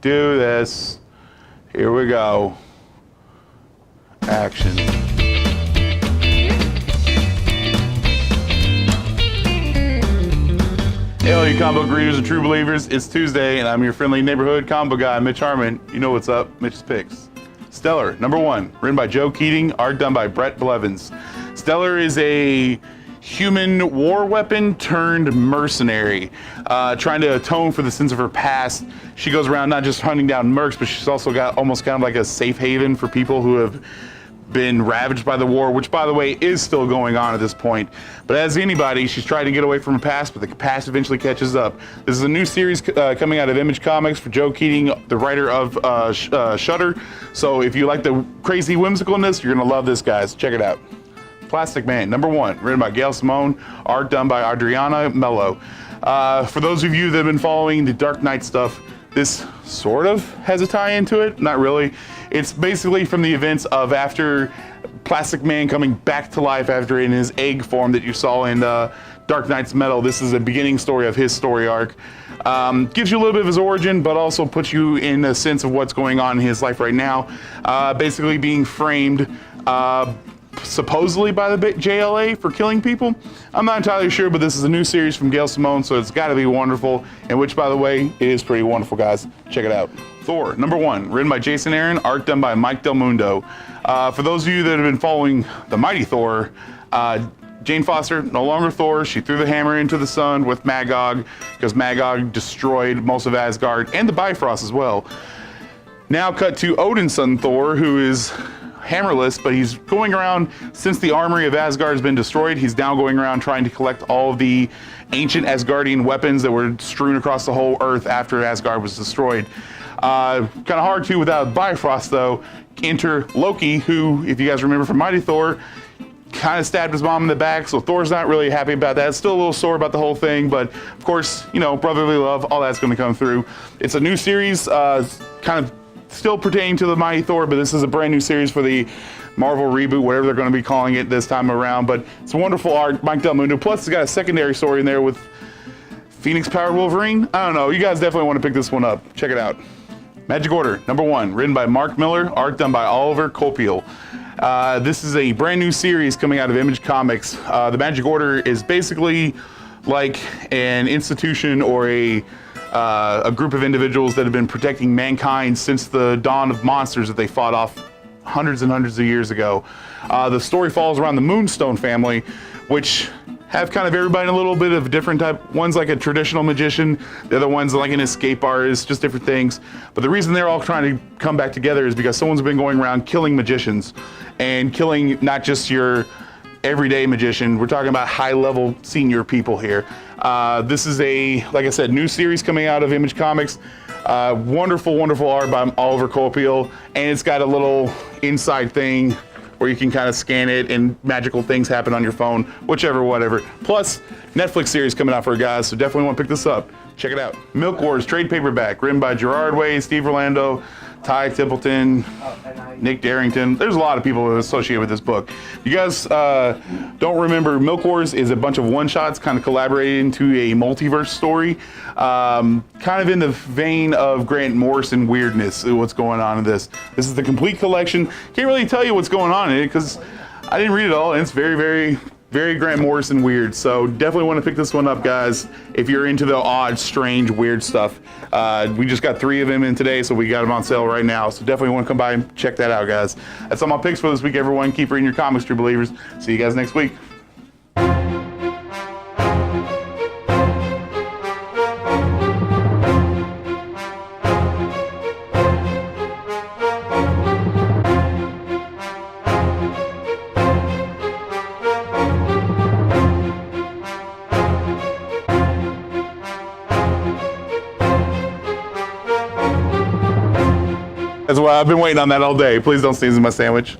do this. Here we go. Action. Hey, all you comic book readers and true believers, it's Tuesday, and I'm your friendly neighborhood comic book guy, Mitch Harmon. You know what's up, Mitch's Picks. Stellar, #1, written by Joe Keating, art done by Brett Blevins. Stellar is a human war weapon turned mercenary, trying to atone for the sins of her past. She goes around not just hunting down mercs, but she's also got almost kind of like a safe haven for people who have been ravaged by the war, which by the way is still going on at this point. But as anybody, she's trying to get away from her past, but the past eventually catches up. This is a new series coming out of Image Comics for Joe Keating, the writer of Shudder. So if you like the crazy whimsicalness, you're gonna love this, guys. Check it out. Plastic Man, #1, written by Gail Simone, art done by Adriana Mello. For those of you that have been following the Dark Knight stuff, this sort of has a tie into it, not really. It's basically from the events of after Plastic Man coming back to life after in his egg form that you saw in Dark Knight's Metal. This is a beginning story of his story arc. Gives you a little bit of his origin, but also puts you in a sense of what's going on in his life right now. Basically being framed supposedly by the JLA for killing people. I'm not entirely sure, but this is a new series from Gail Simone, so it's got to be wonderful, and which, by the way, it is pretty wonderful, guys. Check it out. Thor, #1, written by Jason Aaron, art done by Mike Del Mundo. For those of you that have been following the mighty Thor, Jane Foster, no longer Thor. She threw the hammer into the sun with Magog, because Magog destroyed most of Asgard, and the Bifrost as well. Now cut to Odin's son Thor, who is hammerless, but he's going around, since the armory of Asgard has been destroyed, he's now going around trying to collect all of the ancient Asgardian weapons that were strewn across the whole earth after Asgard was destroyed. Kind of hard to without Bifrost, though. Enter Loki, who, if you guys remember from Mighty Thor, kind of stabbed his mom in the back, so Thor's not really happy about that. Still a little sore about the whole thing, but of course, you know, brotherly love, all that's going to come through. It's a new series, kind of still pertaining to the Mighty Thor, but this is a brand new series for the Marvel reboot, whatever they're going to be calling it this time around. But it's wonderful art, Mike Del Mundo. Plus, it's got a secondary story in there with Phoenix-powered Wolverine. I don't know. You guys definitely want to pick this one up. Check it out. Magic Order, #1, written by Mark Miller, art done by Oliver Copiel. This is a brand new series coming out of Image Comics. The Magic Order is basically like an institution or a group of individuals that have been protecting mankind since the dawn of monsters that they fought off hundreds and hundreds of years ago. The story falls around the Moonstone family, which have kind of everybody in a little bit of different type. One's like a traditional magician, the other one's like an escape artist, just different things. But the reason they're all trying to come back together is because someone's been going around killing magicians, and killing not just your everyday magician. We're talking about high-level senior people here. This is a, like I said, new series coming out of Image Comics. Wonderful, wonderful art by Oliver Copiel, and it's got a little inside thing where you can kind of scan it and magical things happen on your phone, whichever, whatever. Plus, Netflix series coming out for you guys, so definitely want to pick this up. Check it out. Milk Wars trade paperback, written by Gerard Way, Steve Orlando, Ty Templeton, Nick Darrington. There's a lot of people associated with this book. You guys don't remember, Milk Wars is a bunch of one-shots kind of collaborated into a multiverse story. Kind of in the vein of Grant Morrison weirdness, what's going on in this. This is the complete collection. Can't really tell you what's going on in it because I didn't read it all, and it's very, very, very Grant Morrison weird. So definitely want to pick this one up, guys, if you're into the odd, strange, weird stuff. We just got 3 of them in today, so we got them on sale right now. So definitely want to come by and check that out, guys. That's all my picks for this week, everyone. Keep reading your comics, true believers. See you guys next week. That's why I've been waiting on that all day. Please don't sneeze in my sandwich.